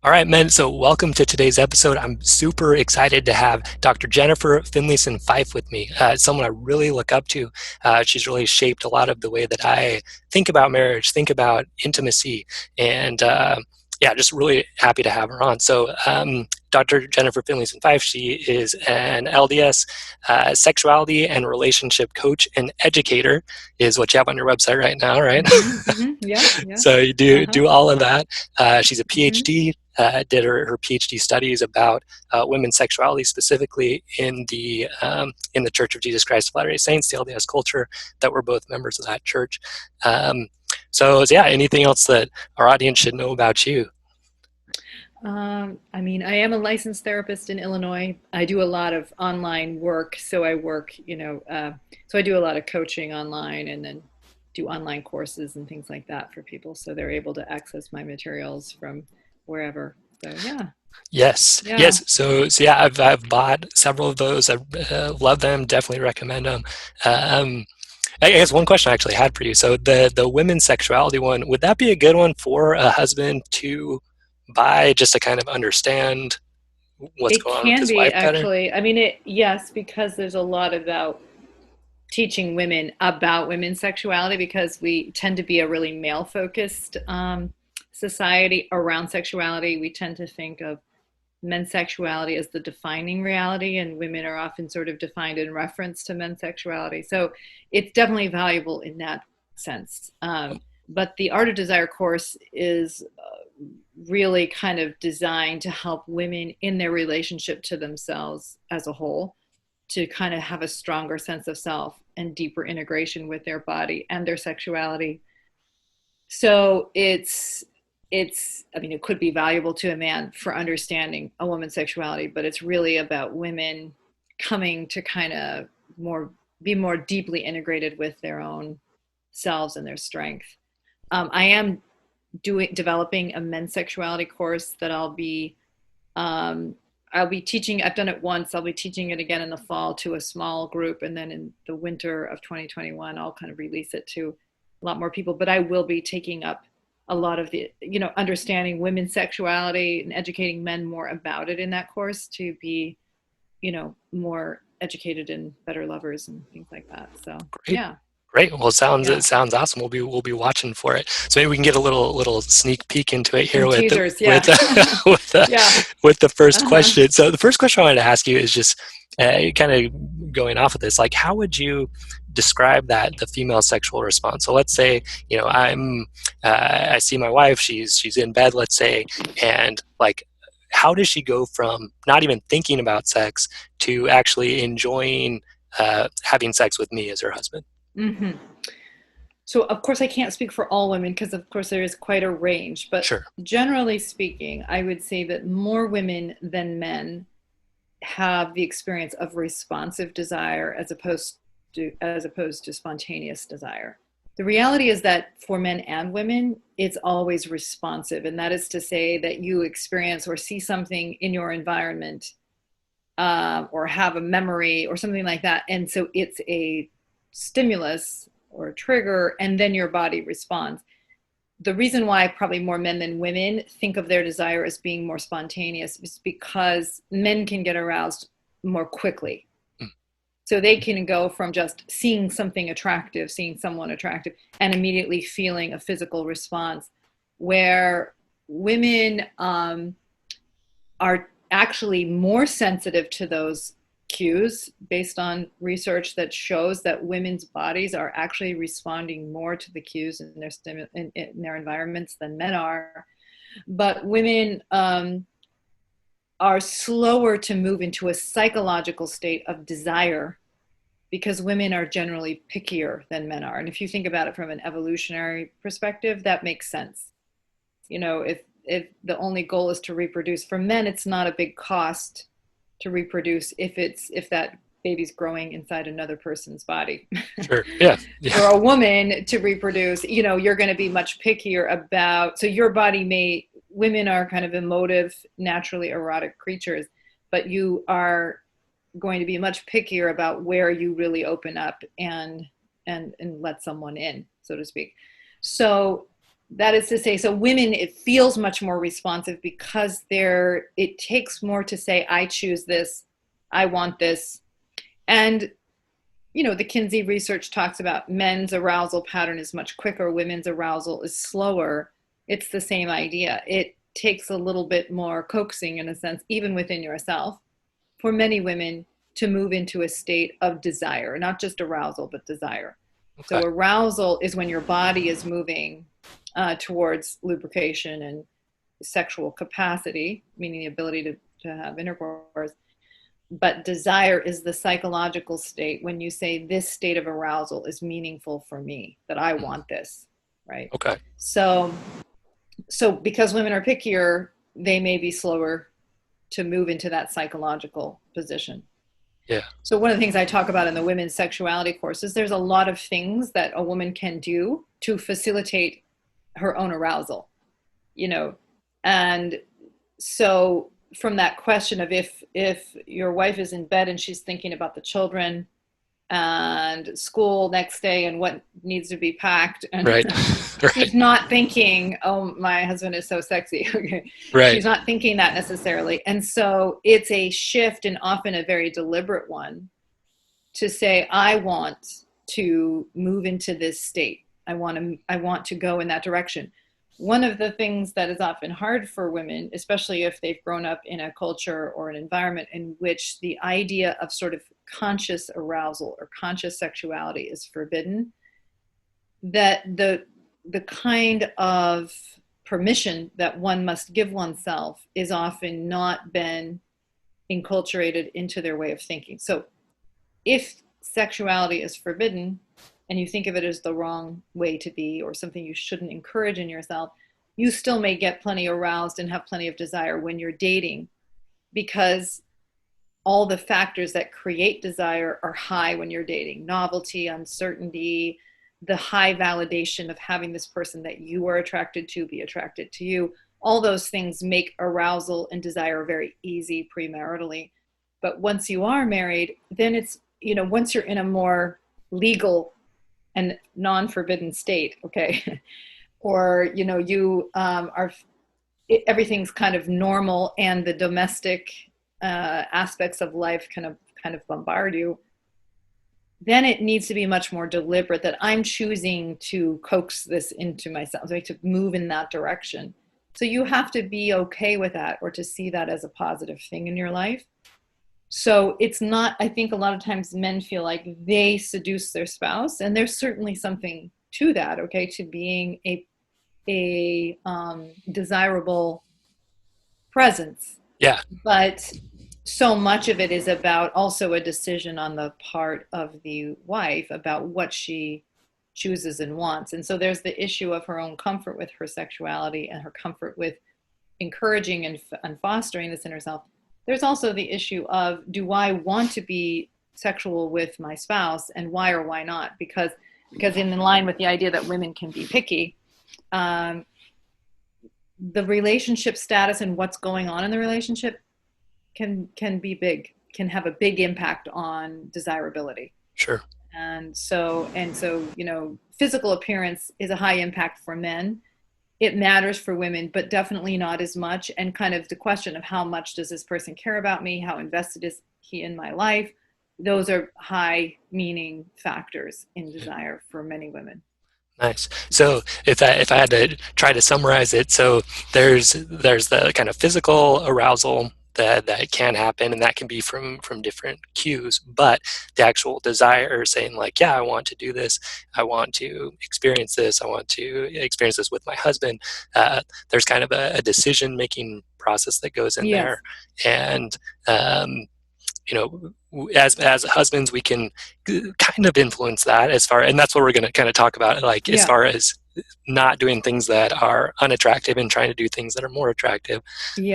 All right, men. So welcome to today's episode. I'm super excited to have Dr. Jennifer Finlayson-Fife with me. Someone I really look up to. She's really shaped a lot of the way that I think about marriage, think about intimacy, and yeah, just really happy to have her on. So Dr. Jennifer Finlayson-Fife, she is an LDS sexuality and relationship coach and educator, is what you have on your website right now, right? Yeah, yeah. So you Uh-huh. do all of that. She's a hmm PhD. Did her PhD studies about women's sexuality, specifically in the Church of Jesus Christ of Latter-day Saints, the LDS culture, that we're both members of that church. Um, so yeah, anything else that our audience should know about you? I am a licensed therapist in Illinois. I do a lot of online work, so I work, so I do a lot of coaching online and then do online courses and things like that for people, so they're able to access my materials from wherever. So yeah, Yes, yeah. yes. So yeah, I've bought several of those. I love them. Definitely recommend them. Um, I guess one question I actually had for you. So the women's sexuality one, would that be a good one for a husband to buy just to kind of understand what's It going on with can his be wife better? actually. Yes, because there's a lot about teaching women about women's sexuality because we tend to be a really male focused society around sexuality. We tend to think of men's sexuality as the defining reality, and women are often sort of defined in reference to men's sexuality. So it's definitely valuable in that sense. But the Art of Desire course is really kind of designed to help women in their relationship to themselves as a whole to kind of have a stronger sense of self and deeper integration with their body and their sexuality. So it could be valuable to a man for understanding a woman's sexuality, but it's really about women coming to kind of more be more deeply integrated with their own selves and their strength. I am developing a men's sexuality course that I'll be teaching. I've done it once. I'll be teaching it again in the fall to a small group, and then in the winter of 2021, I'll kind of release it to a lot more people. But I will be taking up a lot of the, understanding women's sexuality and educating men more about it in that course to be, more educated and better lovers and things like that. So Great. yeah, Great. Well, it yeah. sounds awesome. We'll be watching for it. So maybe we can get a little sneak peek into it here Some with teasers, with yeah. with Yeah. with the first Uh-huh. question. So the first question I wanted to ask you is just kind of going off of this. Like, how would you describe the female sexual response? So let's say I see my wife. She's in bed. Let's say, and like, how does she go from not even thinking about sex to actually enjoying having sex with me as her husband? hmm So, of course, I can't speak for all women because, of course, there is quite a range. But Sure. generally speaking, I would say that more women than men have the experience of responsive desire as opposed to spontaneous desire. The reality is that for men and women, it's always responsive, and that is to say that you experience or see something in your environment, or have a memory or something like that, and so it's a stimulus or a trigger, and then your body responds. The reason why probably more men than women think of their desire as being more spontaneous is because men can get aroused more quickly. Mm. So they can go from just seeing something attractive, seeing someone attractive, and immediately feeling a physical response, where women are actually more sensitive to those cues based on research that shows that women's bodies are actually responding more to the cues in their environments than men are. But women are slower to move into a psychological state of desire because women are generally pickier than men are. And if you think about it from an evolutionary perspective, that makes sense. If the only goal is to reproduce, for men it's not a big cost to reproduce if that baby's growing inside another person's body. Sure. Yeah. Yeah. For a woman to reproduce, you're going to be much pickier about, so your body may, women are kind of emotive, naturally erotic creatures, but you are going to be much pickier about where you really open up and let someone in, so to speak. So That is to say, so women, it feels much more responsive because it takes more to say, I choose this, I want this. And, the Kinsey research talks about men's arousal pattern is much quicker, women's arousal is slower. It's the same idea. It takes a little bit more coaxing, in a sense, even within yourself, for many women to move into a state of desire, not just arousal, but desire. Okay. So arousal is when your body is moving towards lubrication and sexual capacity, meaning the ability to have intercourse. But desire is the psychological state when you say this state of arousal is meaningful for me, that I want this, right? Okay. So because women are pickier, they may be slower to move into that psychological position. Yeah. So one of the things I talk about in the women's sexuality courses, there's a lot of things that a woman can do to facilitate her own arousal, and so from that question of if your wife is in bed and she's thinking about the children and school next day and what needs to be packed, and right. she's not thinking, oh, my husband is so sexy. Okay. Right. She's not thinking that necessarily. And so it's a shift, and often a very deliberate one, to say, I want to move into this state. I want to go in that direction. One of the things that is often hard for women, especially if they've grown up in a culture or an environment in which the idea of sort of conscious arousal or conscious sexuality is forbidden, that the kind of permission that one must give oneself is often not been enculturated into their way of thinking. So if sexuality is forbidden, and you think of it as the wrong way to be or something you shouldn't encourage in yourself, you still may get plenty aroused and have plenty of desire when you're dating, because all the factors that create desire are high when you're dating. Novelty, uncertainty, the high validation of having this person that you are attracted to be attracted to you. All those things make arousal and desire very easy premaritally. But once you are married, then it's, once you're in a more legal and non-forbidden state, okay, or you are, everything's kind of normal, and the domestic aspects of life kind of bombard you, then it needs to be much more deliberate, that I'm choosing to coax this into myself, like to move in that direction. So you have to be okay with that, or to see that as a positive thing in your life. So it's not, I think a lot of times men feel like they seduce their spouse, and there's certainly something to that, okay, to being a desirable presence. Yeah. But so much of it is about also a decision on the part of the wife about what she chooses and wants. And so there's the issue of her own comfort with her sexuality and her comfort with encouraging and fostering this in herself. There's also the issue of, do I want to be sexual with my spouse, and why or why not? Because in line with the idea that women can be picky, the relationship status and what's going on in the relationship can be big, can have a big impact on desirability. Sure. And so, physical appearance is a high impact for men. It matters for women, but definitely not as much. And kind of the question of how much does this person care about me? How invested is he in my life? Those are high meaning factors in desire for many women. Nice. So if I had to try to summarize it, so there's the kind of physical arousal that can happen, and that can be from different cues, but the actual desire, saying like, yeah, I want to do this, I want to experience this, I want to experience this with my husband, there's kind of a decision making process that goes in there. And as husbands, we can kind of influence that and that's what we're going to kind of talk about, like as far as not doing things that are unattractive and trying to do things that are more attractive.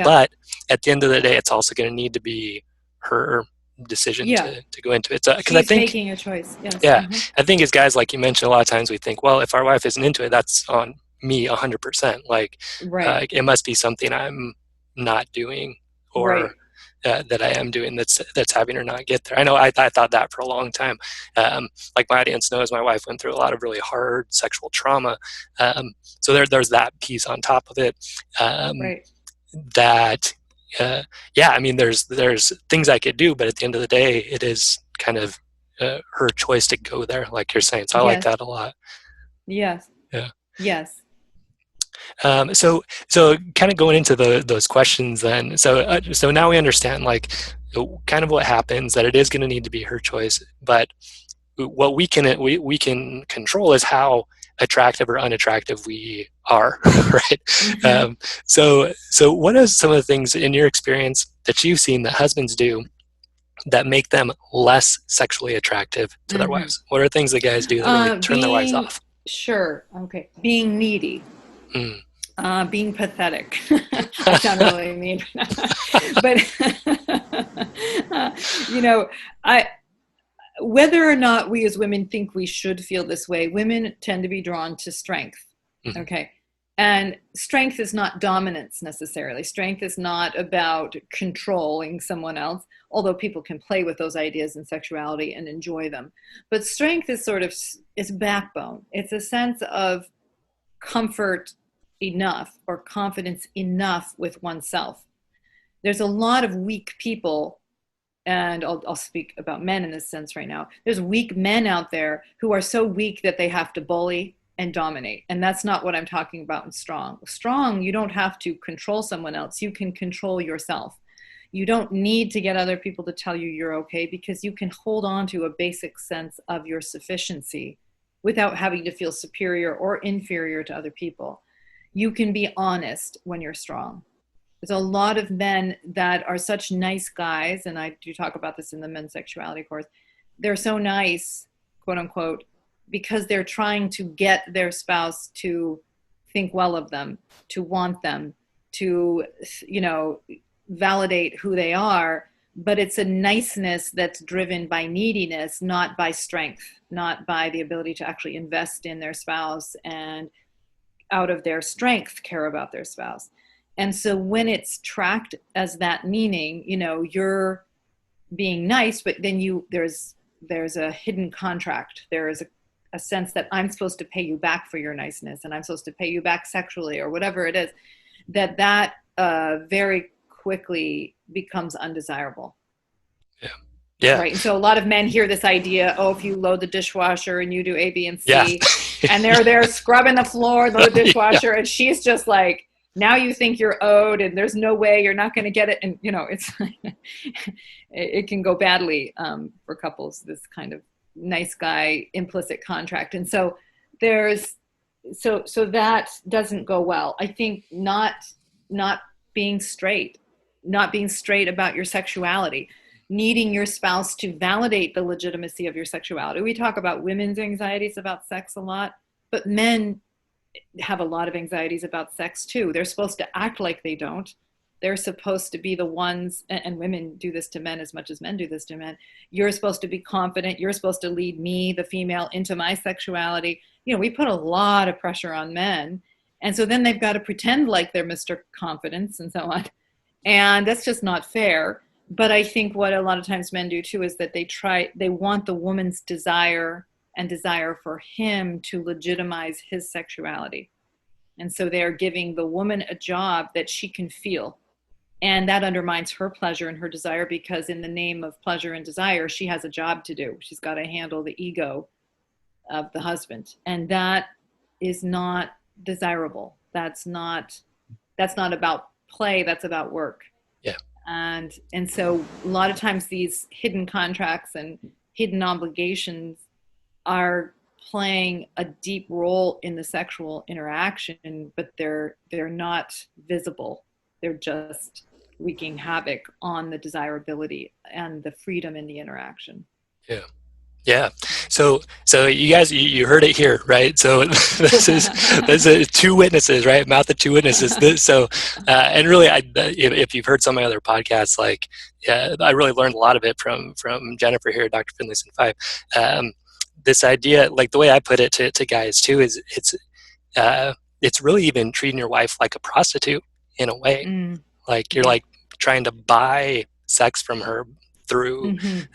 But at the end of the day, it's also going to need to be her decision to go into it. So, because I think making a choice. Yes. Yeah. I think as guys, like you mentioned, a lot of times we think, well, if our wife isn't into it, that's on me 100%. Like, it must be something I'm not doing, or that I am doing that's having her not get there. I know I thought that for a long time. Like my audience knows, my wife went through a lot of really hard sexual trauma. So there's that piece on top of it. Right. That yeah, I mean, there's things I could do, but at the end of the day, it is kind of her choice to go there, like you're saying. So I like Yes. that a lot. Yes. Yeah. Yes. So kind of going into those questions then. So now we understand like kind of what happens, that it is going to need to be her choice, but what we can control is how attractive or unattractive we are, right? Mm-hmm. So what are some of the things in your experience that you've seen that husbands do that make them less sexually attractive to their Mm-hmm. wives? What are things that guys do that really turn their wives Being off? sure. Okay. Being needy. Mm. Being pathetic. I sound really mean, but I whether or not we as women think we should feel this way, women tend to be drawn to strength. Mm-hmm. Okay. And strength is not dominance necessarily. Strength is not about controlling someone else, although people can play with those ideas in sexuality and enjoy them. But strength is it's backbone. It's a sense of comfort enough or confidence enough with oneself. There's a lot of weak people, and I'll speak about men in this sense right now. There's weak men out there who are so weak that they have to bully and dominate. And that's not what I'm talking about in strong. Strong, you don't have to control someone else. You can control yourself. You don't need to get other people to tell you you're okay, because you can hold on to a basic sense of your sufficiency without having to feel superior or inferior to other people. You can be honest when you're strong. There's a lot of men that are such nice guys, and I do talk about this in the men's sexuality course. They're so nice, quote unquote, because they're trying to get their spouse to think well of them, to want them, to, validate who they are. But it's a niceness that's driven by neediness, not by strength, not by the ability to actually invest in their spouse and out of their strength care about their spouse. And so when it's tracked as that meaning, you're being nice, but then there's a hidden contract. There is a sense that I'm supposed to pay you back for your niceness, and I'm supposed to pay you back sexually or whatever it is, that very quickly becomes undesirable. Yeah. Yeah. Right. And so a lot of men hear this idea, if you load the dishwasher and you do A, B, and C, Yeah. and they're there scrubbing the floor, load the dishwasher, and she's just like, now you think you're owed, and there's no way you're not going to get it. And, it's it can go badly for couples, this kind of nice guy implicit contract. And so so that doesn't go well. I think not being straight about your sexuality, needing your spouse to validate the legitimacy of your sexuality. We talk about women's anxieties about sex a lot, but men have a lot of anxieties about sex too. They're supposed to act like they don't. They're supposed to be the ones, and women do this to men as much as men do this to men. You're supposed to be confident. You're supposed to lead me, the female, into my sexuality. We put a lot of pressure on men. And so then they've got to pretend like they're Mr. Confidence and so on. And that's just not fair. But I think what a lot of times men do too is that they want the woman's desire and desire for him to legitimize his sexuality. And so they're giving the woman a job that she can feel. And that undermines her pleasure and her desire, because in the name of pleasure and desire, she has a job to do. She's got to handle the ego of the husband. And that is not desirable. That's not about play. That's about work. Yeah. And so a lot of times these hidden contracts and hidden obligations are playing a deep role in the sexual interaction, but they're not visible. They're just wreaking havoc on the desirability and the freedom in the interaction. Yeah. Yeah. So you guys, you heard it here, right? So this is two witnesses, right? Mouth of two witnesses. And really, if you've heard some of my other podcasts, I really learned a lot of it from Jennifer here, Dr. Finlayson-Fife. This idea, like the way I put it to guys too, is it's really even treating your wife like a prostitute in a way. Like you're like trying to buy sex from her through maybe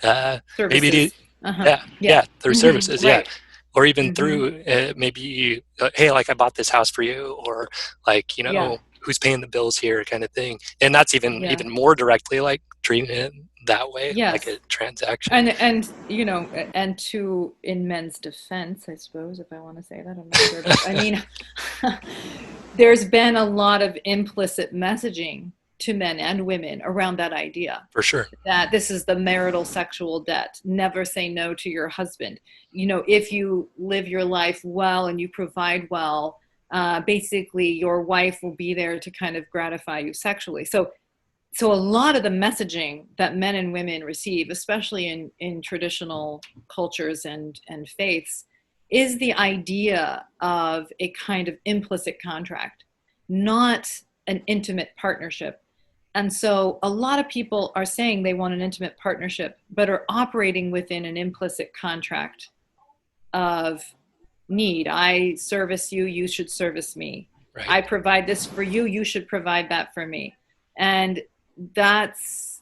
Services. Uh-huh. yeah, Yeah. through services, yeah, Right. or even through maybe hey, like I bought this house for you, or like, Yeah. who's paying the bills here, kind of thing. And that's Yeah. even more directly like treating it that way, like Yes. a transaction. And and to in men's defense, I suppose, if I want to say that, I'm not sure, but I mean, there's been a lot of implicit messaging to men and women around that idea For sure. that this is the marital sexual debt. Never say no to your husband. If you live your life well and you provide well, basically your wife will be there to kind of gratify you sexually. So a lot of the messaging that men and women receive, especially in traditional cultures and faiths, is the idea of a kind of implicit contract, not an intimate partnership. And so a lot of people are saying they want an intimate partnership, but are operating within an implicit contract of need. I service you, you should service me. Right. I provide this for you, you should provide that for me. And that's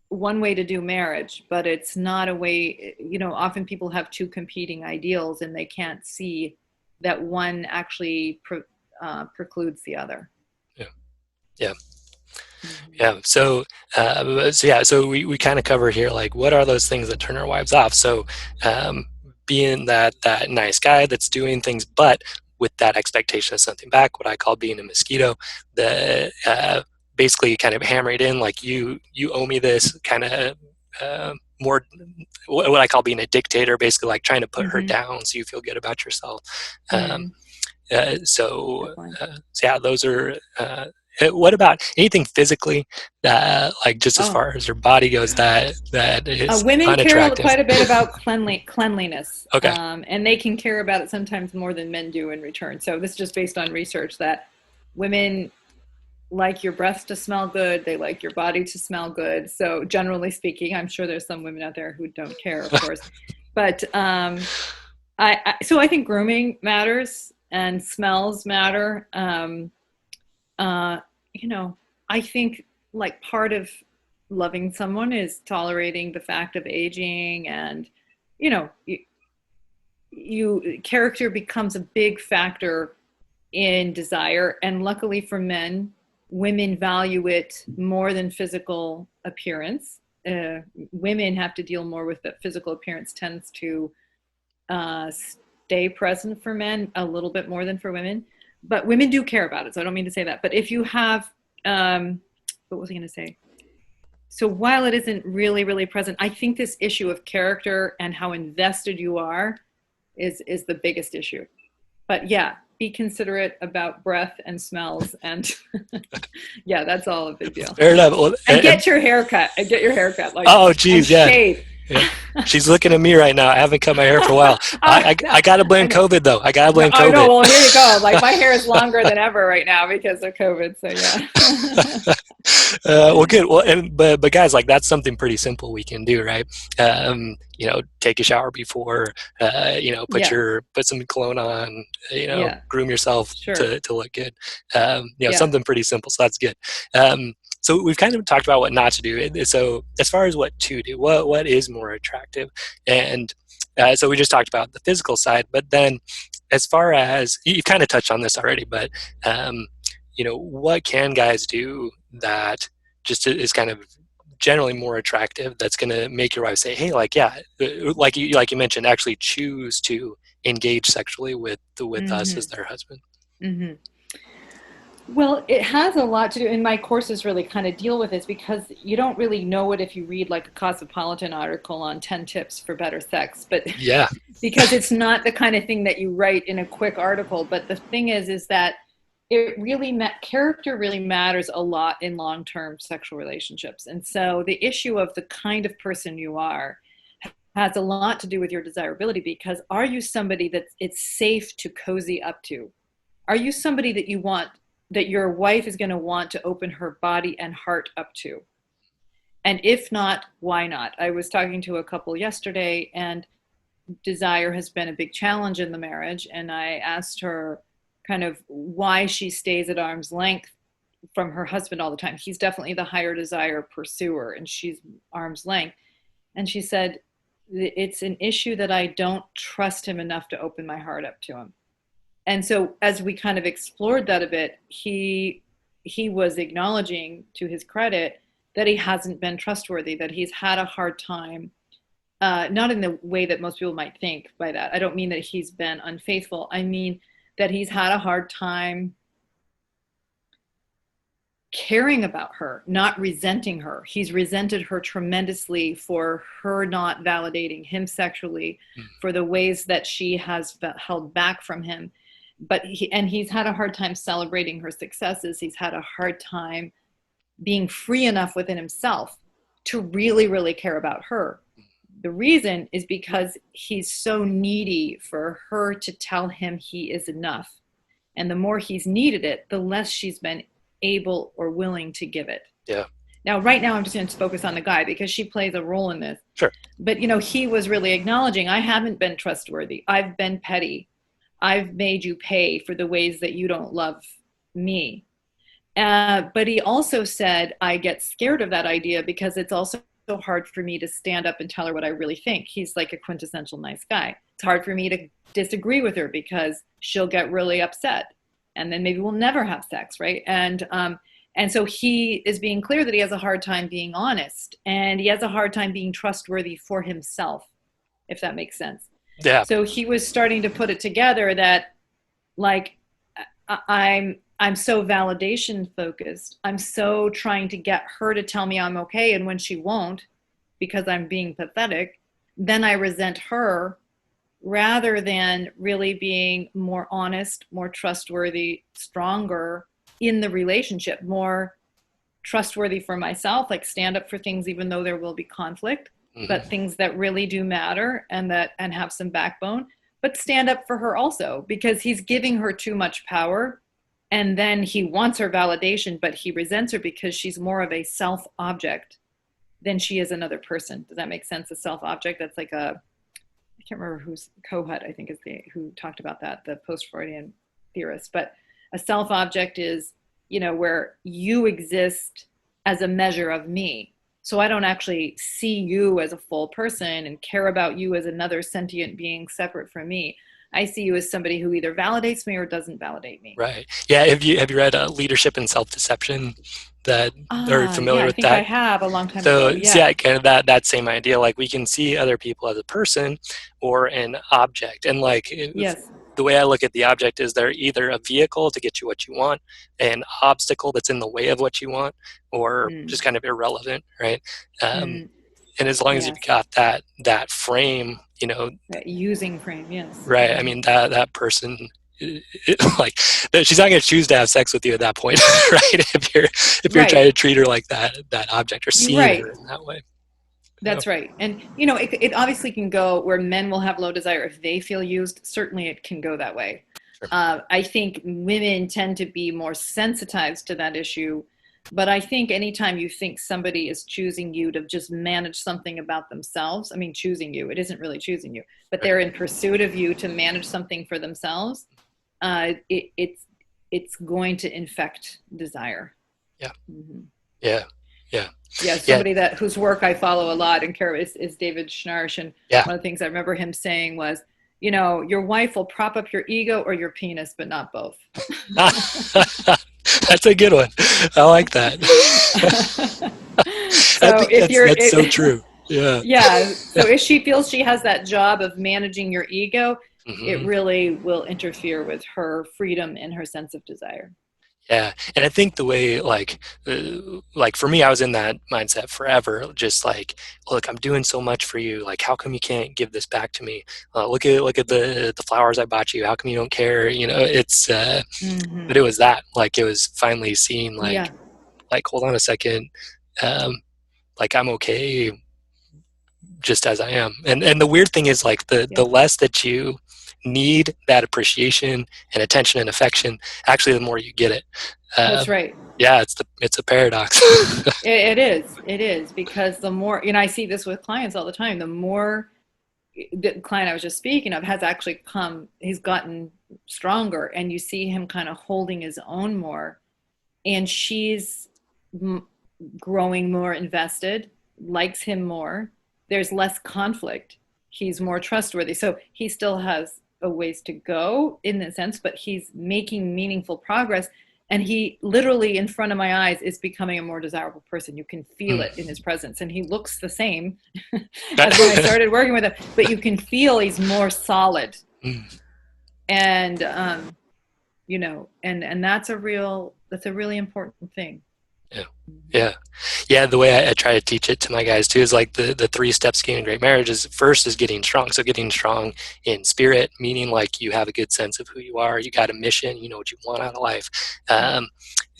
one way to do marriage, but it's not a way, often people have two competing ideals and they can't see that one actually precludes the other. Yeah. Yeah. Yeah. So we kind of cover here, like, what are those things that turn our wives off? So being that nice guy that's doing things, but with that expectation of something back, what I call being a mosquito, the basically kind of hammer it in, like you owe me this, kind of more what I call being a dictator, basically like trying to put her down so you feel good about yourself. So yeah, those are. What about anything physically, like just as far as her body goes, that is women care unattractive? quite a bit about cleanliness, Okay. And they can care about it sometimes more than men do in return. So this is just based on research that women like your breath to smell good, they like your body to smell good. So generally speaking, I'm sure there's some women out there who don't care, of course, but I think grooming matters and smells matter. I think like part of loving someone is tolerating the fact of aging, and you character becomes a big factor in desire. And luckily for men, women value it more than physical appearance. Women have to deal more with that. Physical appearance tends to stay present for men a little bit more than for women. But women do care about it, so I don't mean to say that. But if you have, what was I going to say? So while it isn't really, really present, I think this issue of character and how invested you are is the biggest issue. But yeah, be considerate about breath and smells, and yeah, that's all a big deal. Fair enough. Well, and get your hair cut. Like, oh, geez, yeah. Shave. Yeah. She's looking at me right now. I haven't cut my hair for a while. I got to blame COVID, though. I got to blame COVID. I know. Well, here you go. Like, my hair is longer than ever right now because of COVID. So, yeah. Well, good. Well, but guys, like, that's something pretty simple we can do, right? Take a shower before, put some cologne on, groom yourself to look good. Something pretty simple. So that's good. So we've kind of talked about what not to do. So as far as what to do, what is more attractive? And so we just talked about the physical side, but then as far as, you've kind of touched on this already, but what can guys do that just is kind of generally more attractive, that's going to make your wife say, hey, like, yeah, like you mentioned, actually choose to engage sexually with us as their husband? Mm-hmm. Well, it has a lot to do, and my courses really kind of deal with this, because you don't really know it if you read like a Cosmopolitan article on 10 tips for better sex, but yeah, because it's not the kind of thing that you write in a quick article. But the thing is that it really character really matters a lot in long-term sexual relationships. And so the issue of the kind of person you are has a lot to do with your desirability, because are you somebody that it's safe to cozy up to? Are you somebody that you want, that your wife is going to want to open her body and heart up to? And if not, why not? I was talking to a couple yesterday, and desire has been a big challenge in the marriage. And I asked her kind of why she stays at arm's length from her husband all the time. He's definitely the higher desire pursuer, and she's arm's length. And she said, it's an issue that I don't trust him enough to open my heart up to him. And so as we kind of explored that a bit, he was acknowledging, to his credit, that he hasn't been trustworthy, that he's had a hard time, not in the way that most people might think by that. I don't mean that he's been unfaithful. I mean that he's had a hard time caring about her, not resenting her. He's resented her tremendously for her not validating him sexually, for the ways that she has held back from him. But he's had a hard time celebrating her successes. He's had a hard time being free enough within himself to really, really care about her. The reason is because he's so needy for her to tell him he is enough. And the more he's needed it, the less she's been able or willing to give it. Yeah. Now, right now, I'm just going to focus on the guy because she plays a role in this. Sure. But, he was really acknowledging, I haven't been trustworthy. I've been petty. I've made you pay for the ways that you don't love me. But he also said, I get scared of that idea because it's also so hard for me to stand up and tell her what I really think. He's like a quintessential nice guy. It's hard for me to disagree with her because she'll get really upset. And then maybe we'll never have sex, right? And so he is being clear that he has a hard time being honest, and he has a hard time being trustworthy for himself, if that makes sense. Yeah. So he was starting to put it together that, like, I'm so validation focused. I'm so trying to get her to tell me I'm okay, and when she won't, because I'm being pathetic, then I resent her, rather than really being more honest, more trustworthy, stronger in the relationship, more trustworthy for myself, like stand up for things even though there will be conflict, but things that really do matter and have some backbone, but stand up for her also, because he's giving her too much power, and then he wants her validation, but he resents her because she's more of a self object than she is another person. Does that make sense? A self object, that's like I can't remember who's Kohut, I think, is who talked about that, the post-Freudian theorist. But a self-object is, where you exist as a measure of me. So I don't actually see you as a full person and care about you as another sentient being separate from me. I see you as somebody who either validates me or doesn't validate me. Right. Yeah. Have you read Leadership and Self-Deception? That are familiar with that? I have a long time ago. Yeah, kind of that same idea. Like, we can see other people as a person or an object, and Yes. The way I look at the object is they're either a vehicle to get you what you want, an obstacle that's in the way of what you want, or just kind of irrelevant, right? And as long as you've got that frame, that using frame, yes. Right. I mean, that person, she's not going to choose to have sex with you at that point, right? If you're trying to treat her like that object, or see her in that way. That's right. And it obviously can go where men will have low desire if they feel used. Certainly it can go that way. Sure. I think women tend to be more sensitized to that issue, but I think anytime you think somebody is choosing you to just manage something about themselves, I mean, choosing you, it isn't really choosing you, but they're in pursuit of you to manage something for themselves, it's going to infect desire. Yeah. Mm-hmm. Yeah. Somebody whose work I follow a lot and care is David Schnarch, and one of the things I remember him saying was, your wife will prop up your ego or your penis, but not both. That's a good one. I like that. That's so true. Yeah. Yeah. So if she feels she has that job of managing your ego, it really will interfere with her freedom and her sense of desire. Yeah. And I think the way, like for me, I was in that mindset forever. Just like, look, I'm doing so much for you. Like, how come you can't give this back to me? Look at the flowers I bought you. How come you don't care? It's, but it was that, like, it was finally seeing like, hold on a second. Like, I'm okay just as I am. And the weird thing is, like, the less that you need that appreciation and attention and affection, actually the more you get it. That's right. Yeah, it's a paradox. It is, because the more, I see this with clients all the time, the more the client I was just speaking of has actually he's gotten stronger, and you see him kind of holding his own more, and she's growing more invested, likes him more. There's less conflict. He's more trustworthy. So he still has a ways to go in that sense, but he's making meaningful progress. And he literally in front of my eyes is becoming a more desirable person. You can feel it in his presence. And he looks the same as when I started working with him, but you can feel he's more solid. And, and that's a really important thing. Yeah. The way I try to teach it to my guys too is like the 3 steps to getting a great marriage is first is getting strong. So getting strong in spirit, meaning like you have a good sense of who you are, you got a mission, you know what you want out of life.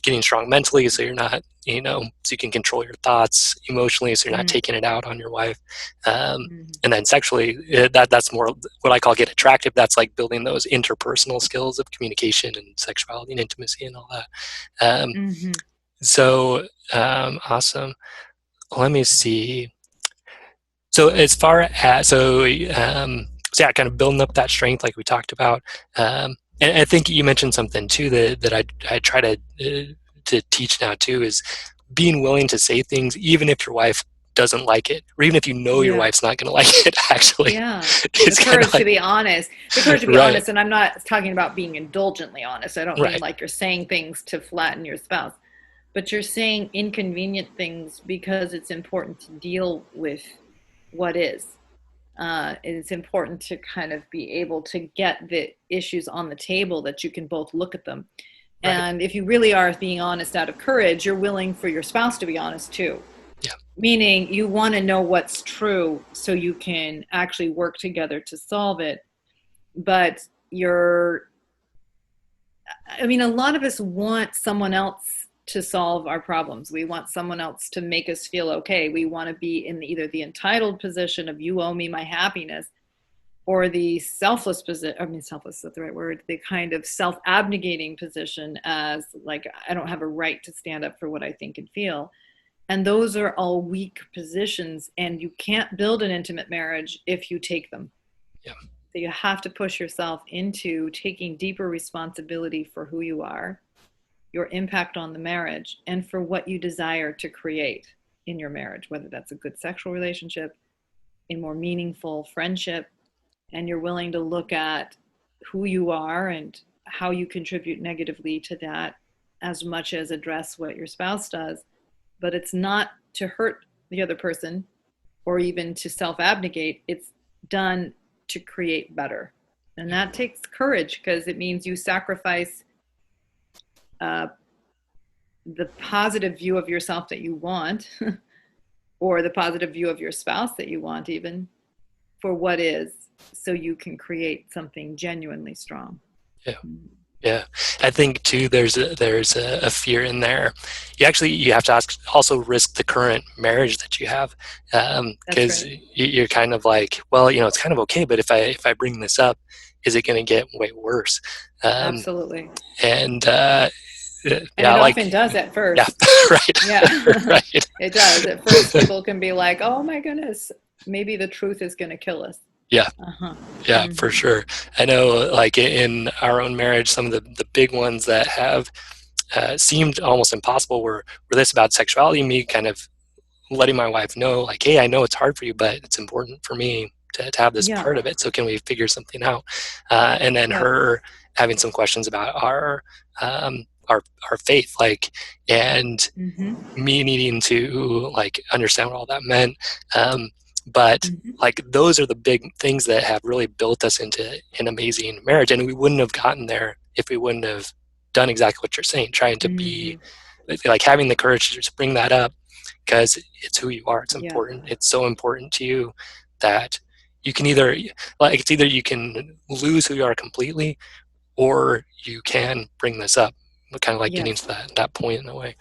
Getting strong mentally, so you're not, so you can control your thoughts emotionally, so you're not taking it out on your wife. And then sexually, that's more what I call get attractive. That's like building those interpersonal skills of communication and sexuality and intimacy and all that. So awesome. Let me see. So as far as kind of building up that strength, like we talked about. And I think you mentioned something too that I try to teach now too is being willing to say things even if your wife doesn't like it, or even if you know your wife's not going to like it. Actually, the courage to be honest. The courage to be honest, and I'm not talking about being indulgently honest. I don't mean like you're saying things to flatten your spouse, but you're saying inconvenient things because it's important to deal with what is. It's important to kind of be able to get the issues on the table that you can both look at them. And if you really are being honest out of courage, you're willing for your spouse to be honest too. Meaning you want to know what's true so you can actually work together to solve it. But a lot of us want someone else to solve our problems. We want someone else to make us feel okay. We want to be in either the entitled position of you owe me my happiness, or the selfless position. Selfless is not the right word. The kind of self-abnegating position as like, I don't have a right to stand up for what I think and feel. And those are all weak positions, and you can't build an intimate marriage if you take them. So you have to push yourself into taking deeper responsibility for who you are, your impact on the marriage, and for what you desire to create in your marriage, whether that's a good sexual relationship, a more meaningful friendship, and you're willing to look at who you are and how you contribute negatively to that as much as address what your spouse does. But it's not to hurt the other person or even to self-abnegate. It's done to create better. And that takes courage, because it means you sacrifice the positive view of yourself that you want or the positive view of your spouse that you want, even, for what is, so you can create something genuinely strong. Yeah. I think too, there's a fear in there. You have to also risk the current marriage that you have, because you're kind of like, well, it's kind of okay, but if I bring this up, is it going to get way worse? Absolutely. And it often does at first. Right. It does. At first, people can be like, oh my goodness, maybe the truth is going to kill us. For sure. I know, like in our own marriage, some of the big ones that have seemed almost impossible were this about sexuality, me kind of letting my wife know, like, hey, I know it's hard for you, but it's important for me to have this part of it, so can we figure something out? And then her having some questions about our faith, like, and me needing to like understand what all that meant. But like, those are the big things that have really built us into an amazing marriage, and we wouldn't have gotten there if we wouldn't have done exactly what you're saying, trying to be like having the courage to just bring that up, because it's who you are. It's important. It's so important to you that you can either you can lose who you are completely, or you can bring this up, kind of like getting to that point in a way.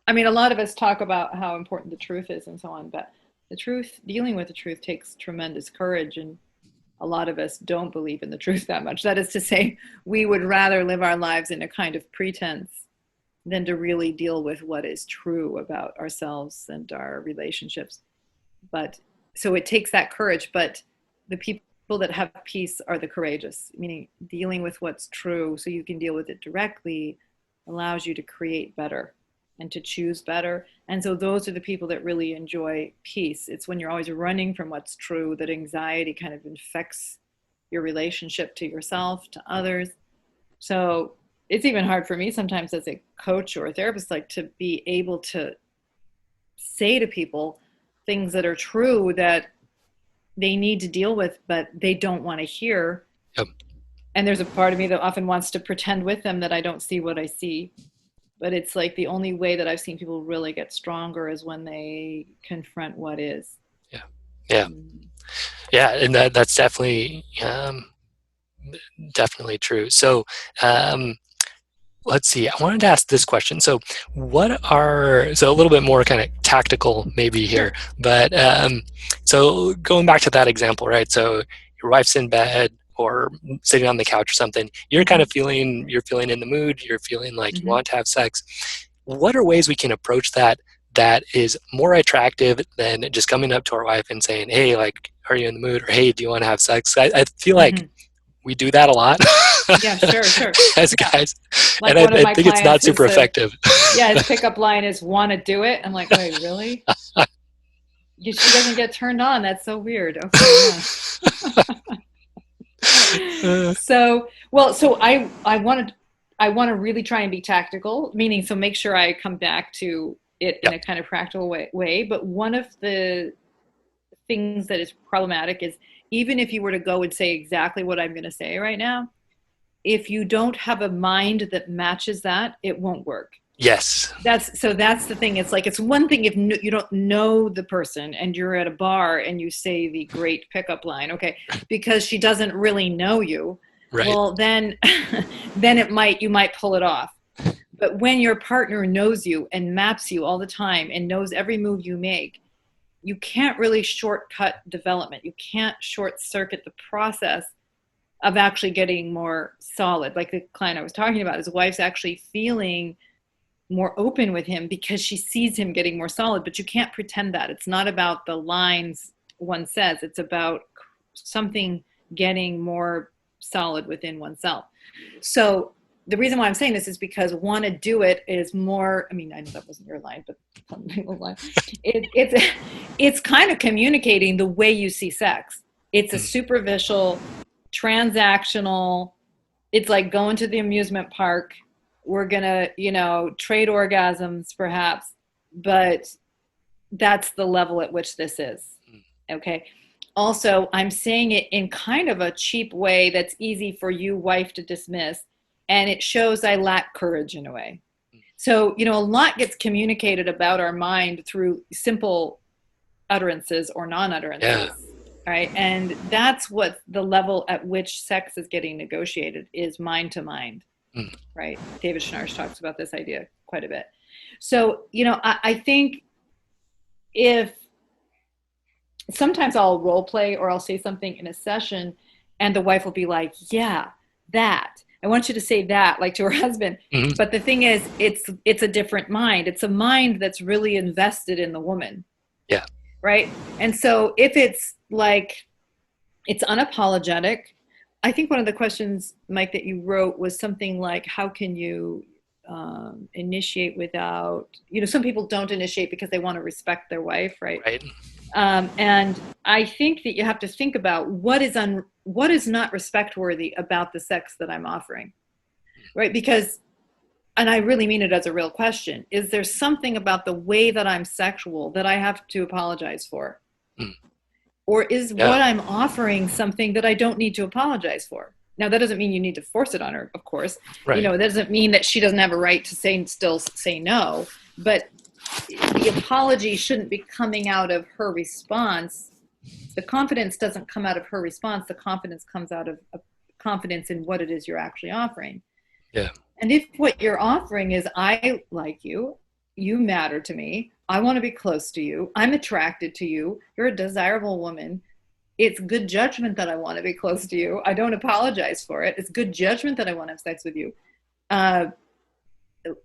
A lot of us talk about how important the truth is and so on, but dealing with the truth takes tremendous courage, and a lot of us don't believe in the truth that much. That is to say, we would rather live our lives in a kind of pretense than to really deal with what is true about ourselves and our relationships. But so it takes that courage, but the people people that have peace are the courageous, meaning dealing with what's true so you can deal with it directly allows you to create better and to choose better. And so those are the people that really enjoy peace. It's when you're always running from what's true that anxiety kind of infects your relationship to yourself, to others. So it's even hard for me sometimes as a coach or a therapist, like to be able to say to people things that are true that they need to deal with, but they don't want to hear. Yep. And there's a part of me that often wants to pretend with them that I don't see what I see. But it's like the only way that I've seen people really get stronger is when they confront what is. Yeah. Yeah. Yeah. And that's definitely, definitely true. So, let's see, I wanted to ask this question. So so a little bit more kind of tactical maybe here, but so going back to that example, right? So your wife's in bed or sitting on the couch or something, you're kind of feeling in the mood, you're feeling like you want to have sex. What are ways we can approach that is more attractive than just coming up to our wife and saying, hey, like, are you in the mood? Or, hey, do you want to have sex? I feel like we do that a lot. Yeah, sure. As guys. Like and I think it's not super effective. His pickup line is want to do it. I'm like, wait, really? She doesn't get turned on. That's so weird. Okay. Yeah. So I want to really try and be tactical, meaning so make sure I come back to it in a kind of practical way. But one of the things that is problematic is even if you were to go and say exactly what I'm going to say right now, if you don't have a mind that matches that, it won't work. Yes. That's the thing. It's like, it's one thing if you don't know the person and you're at a bar and you say the great pickup line, okay, because she doesn't really know you. Right. Well, then you might pull it off. But when your partner knows you and maps you all the time and knows every move you make, you can't really shortcut development. You can't short circuit the process of actually getting more solid. Like the client I was talking about, his wife's actually feeling more open with him because she sees him getting more solid, but you can't pretend that. It's not about the lines one says, it's about something getting more solid within oneself. So the reason why I'm saying this is because want to do it is more, I mean, I know that wasn't your line, but some people's line. It's kind of communicating the way you see sex. It's a superficial, transactional, it's like going to the amusement park. We're going to, trade orgasms perhaps, but that's the level at which this is. Okay. Also, I'm saying it in kind of a cheap way that's easy for you, wife, to dismiss. And it shows I lack courage in a way. So, a lot gets communicated about our mind through simple utterances or non-utterances. Yeah. Right. And that's what the level at which sex is getting negotiated is mind to mind. Right. David Schnarch talks about this idea quite a bit. So, I think if sometimes I'll role play or I'll say something in a session and the wife will be like, yeah, that. I want you to say that, like to her husband. Mm-hmm. But the thing is, it's a different mind. It's a mind that's really invested in the woman. Yeah. Right. And so if it's like, it's unapologetic. I think one of the questions, Mike, that you wrote was something like, how can you initiate without, some people don't initiate because they want to respect their wife. Right. Right. And I think that you have to think about what is not respect worthy about the sex that I'm offering, right? Because, and I really mean it as a real question, is there something about the way that I'm sexual that I have to apologize for? Or is what I'm offering something that I don't need to apologize for? Now, that doesn't mean you need to force it on her, of course. Right. That doesn't mean that she doesn't have a right to still say no, but the apology shouldn't be coming out of her response. The confidence doesn't come out of her response. The confidence comes out of confidence in what it is you're actually offering. Yeah. And if what you're offering is, I like you, you matter to me, I want to be close to you, I'm attracted to you, you're a desirable woman, it's good judgment that I want to be close to you, I don't apologize for it, it's good judgment that I want to have sex with you.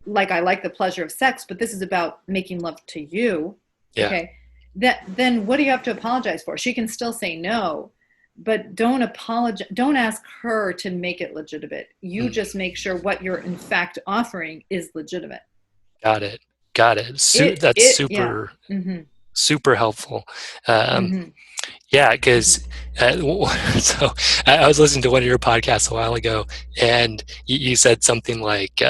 Like I like the pleasure of sex, but this is about making love to you. Yeah. Okay. Then what do you have to apologize for? She can still say no, but don't apologize. Don't ask her to make it legitimate. You Mm. just make sure what you're in fact offering is legitimate. Got it. Got it. That's Yeah. super, Mm-hmm. super helpful. Um, Mm-hmm. yeah, Mm-hmm. because so I was listening to one of your podcasts a while ago, and you said something like,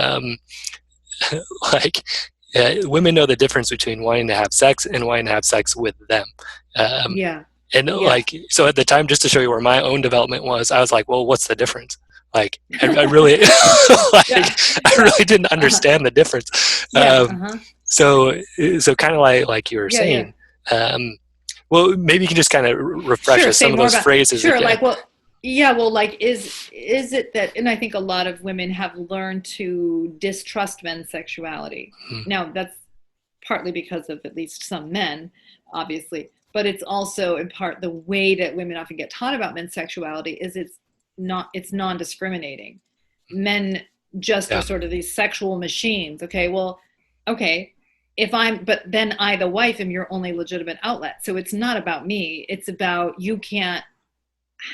like women know the difference between wanting to have sex and wanting to have sex with them. Um, Yeah. and Yeah. like, so at the time, just to show you where my own development was, I was like, well, what's the difference? Like, I really, Yeah. like, I Yeah. really didn't Uh-huh. understand the difference. Yeah. Uh-huh. So kind of like you were Yeah. Yeah. saying, um, well, maybe you can just kind of refresh Sure. us Say some of more those about, phrases sure. again. Like, well, yeah. Well, like, is it that, and I think a lot of women have learned to distrust men's sexuality. Hmm. Now, that's partly because of at least some men, obviously, but it's also in part the way that women often get taught about men's sexuality is it's non-discriminating. Men just are Yeah, sort of these sexual machines. Okay, well, okay, but then I, the wife, am your only legitimate outlet. So it's not about me. It's about you can't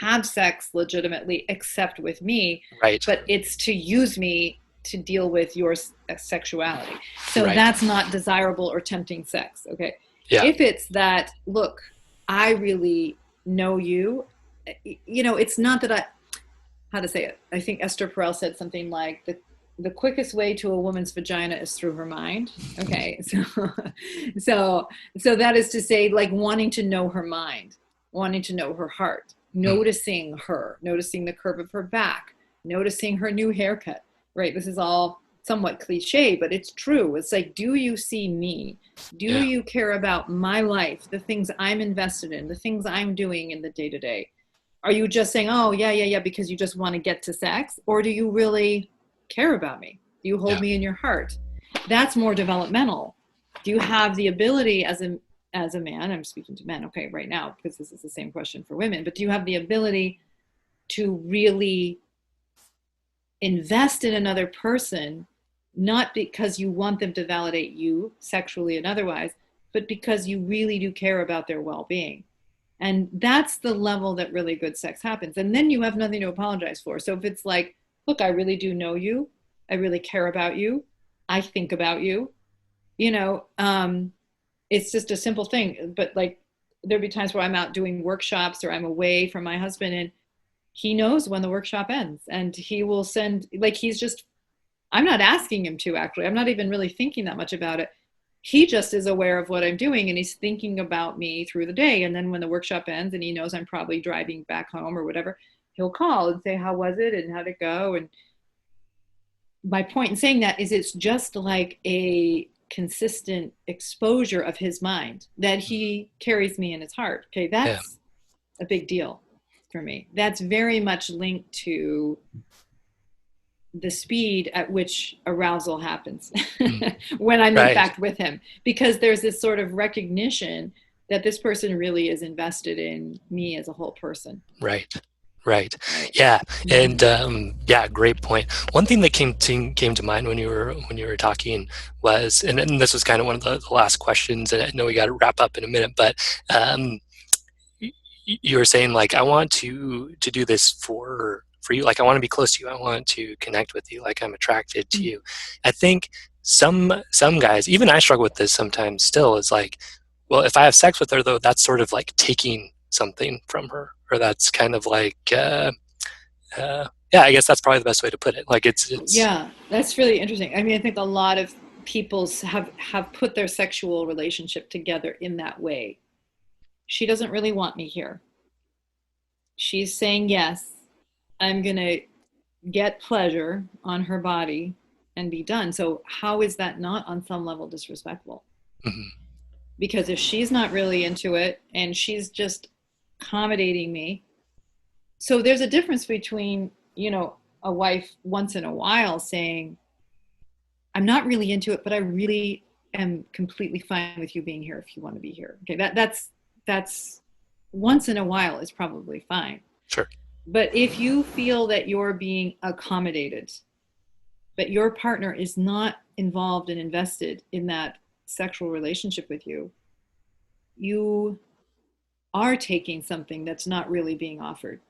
have sex legitimately except with me, right, but it's to use me to deal with your sexuality. So right. that's not desirable or tempting sex. Okay. Yeah, If it's that, look, I really know you, it's not that how to say it. I think Esther Perel said something like the quickest way to a woman's vagina is through her mind. Okay. So so that is to say, like, wanting to know her mind, wanting to know her heart, mm, noticing her, noticing the curve of her back, noticing her new haircut, right? This is all somewhat cliche, but it's true. It's like, do you see me? Do yeah, you care about my life, the things I'm invested in, the things I'm doing in the day to day? Are you just saying, oh, yeah, yeah, yeah, because you just want to get to sex? Or do you really care about me? Do you hold yeah, me in your heart? That's more developmental. Do you have the ability as a man, I'm speaking to men, okay, right now, because this is the same question for women, but do you have the ability to really invest in another person, not because you want them to validate you sexually and otherwise, but because you really do care about their well-being? And that's the level that really good sex happens. And then you have nothing to apologize for. So if it's like, look, I really do know you, I really care about you, I think about you, you know, it's just a simple thing. But like, there'd be times where I'm out doing workshops or I'm away from my husband, and he knows when the workshop ends, and he will send, like, he's just, I'm not asking him to, actually. I'm not even really thinking that much about it. He just is aware of what I'm doing, and he's thinking about me through the day. And then when the workshop ends and he knows I'm probably driving back home or whatever, he'll call and say, how was it and how'd it go? And my point in saying that is it's just like a consistent exposure of his mind that he carries me in his heart. Okay, yeah, that's a big deal for me. That's very much linked to the speed at which arousal happens mm, when I'm in right, fact with him, because there's this sort of recognition that this person really is invested in me as a whole person. right. Right. Right. Yeah. Mm-hmm. And yeah, great point. One thing that came to mind when you were talking was, and this was kind of one of the last questions, and I know we got to wrap up in a minute, but um, you were saying like, I want to do this for you. Like, I want to be close to you. I want to connect with you. Like, I'm attracted to you. I think some guys, even I struggle with this sometimes still, is like, well, if I have sex with her though, that's sort of like taking something from her, or that's kind of like yeah, I guess that's probably the best way to put it. Like, it's Yeah, that's really interesting. I mean, I think a lot of people's have put their sexual relationship together in that way. She doesn't really want me here. She's saying yes. I'm going to get pleasure on her body and be done. So how is that not on some level disrespectful? mhm, Because if she's not really into it and she's just accommodating me, so there's a difference between, a wife once in a while saying, I'm not really into it, but I really am completely fine with you being here if you want to be here. Okay, that's once in a while is probably fine. sure, But if you feel that you're being accommodated, but your partner is not involved and invested in that sexual relationship with you, you are taking something that's not really being offered.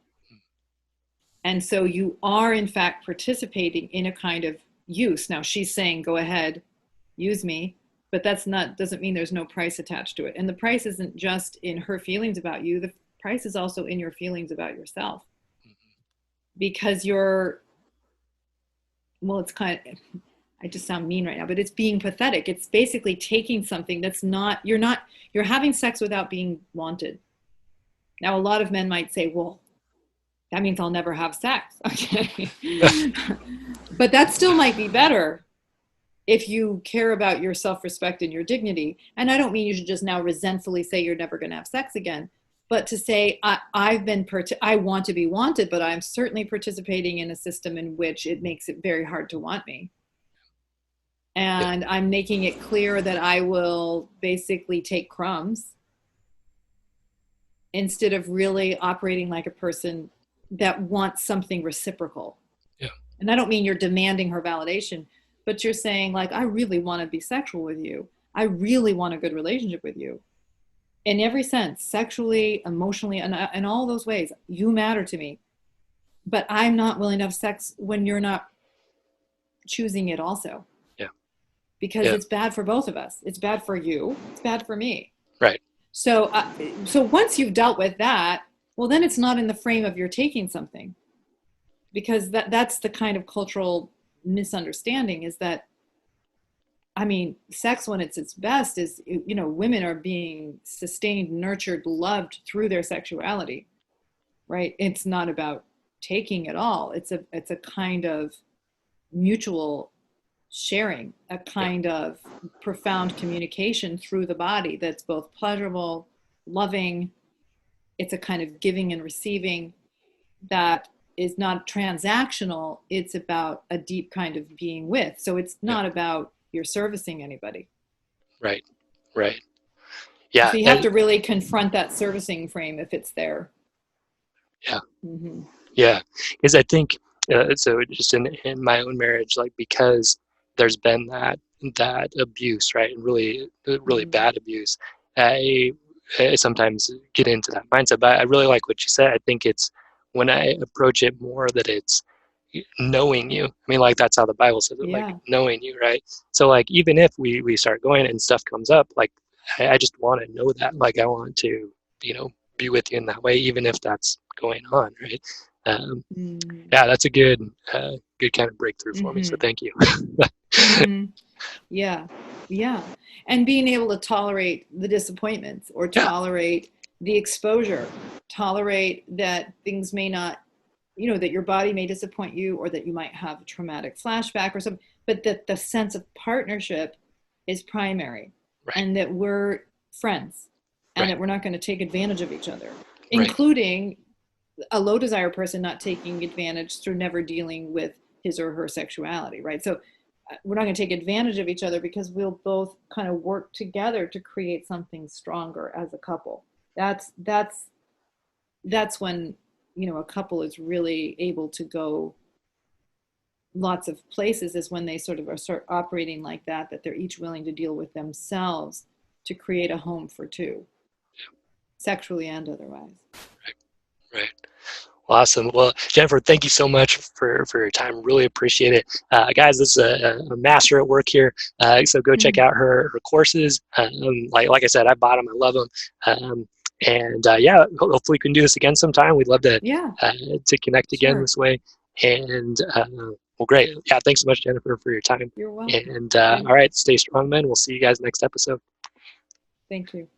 And so you are, in fact, participating in a kind of use. Now she's saying, go ahead, use me, but doesn't mean there's no price attached to it. And the price isn't just in her feelings about you. The price is also in your feelings about yourself. Because it's kind of, I just sound mean right now, but it's being pathetic. It's basically taking something you're having sex without being wanted. Now, a lot of men might say, well, that means I'll never have sex. Okay. But that still might be better if you care about your self-respect and your dignity. And I don't mean you should just now resentfully say you're never going to have sex again, but to say, I want to be wanted, but I'm certainly participating in a system in which it makes it very hard to want me. And I'm making it clear that I will basically take crumbs instead of really operating like a person that wants something reciprocal. Yeah. And I don't mean you're demanding her validation, but you're saying, like, I really want to be sexual with you. I really want a good relationship with you. In every sense, sexually, emotionally, and in all those ways, you matter to me. But I'm not willing to have sex when you're not choosing it also. Yeah. Because it's bad for both of us. It's bad for you. It's bad for me. Right. So once you've dealt with that, well, then it's not in the frame of you're taking something. Because that's the kind of cultural misunderstanding, is that, I mean, sex when it's its best is, women are being sustained, nurtured, loved through their sexuality, right? It's not about taking at all. It's a kind of mutual sharing, a kind of profound communication through the body that's both pleasurable, loving. It's a kind of giving and receiving that is not transactional. It's about a deep kind of being with. So it's not about you're servicing anybody. Right. Yeah. So you have to really confront that servicing frame if it's there. Yeah. Mm-hmm. Yeah. Because I think, so just in my own marriage, like, because there's been that abuse, right? And really bad abuse. I sometimes get into that mindset, but I really like what you said. I think it's when I approach it more that it's knowing you. I mean, like, that's how the Bible says it, like knowing you, right? So, like, even if we start going and stuff comes up, like, I just want to know that, like, I want to, be with you in that way, even if that's going on, right? Yeah, that's a good kind of breakthrough for me. So thank you. Yeah. And being able to tolerate the disappointments, or tolerate the exposure, tolerate that things may not, that your body may disappoint you, or that you might have a traumatic flashback or something, but that the sense of partnership is primary, and that we're friends, and that we're not going to take advantage of each other, including a low desire person not taking advantage through never dealing with his or her sexuality, right? So we're not going to take advantage of each other, because we'll both kind of work together to create something stronger as a couple. That's when, a couple is really able to go lots of places, is when they sort of start operating like that they're each willing to deal with themselves to create a home for two, sexually and otherwise. Right. Awesome. Well, Jennifer, thank you so much for your time. Really appreciate it. Guys, this is a master at work here. So go check out her courses. Like I said, I bought them. I love them. And hopefully we can do this again sometime. We'd love to connect again this way. And well, great. Yeah, thanks so much, Jennifer, for your time. You're welcome. And all right, stay strong, men. We'll see you guys next episode. Thank you.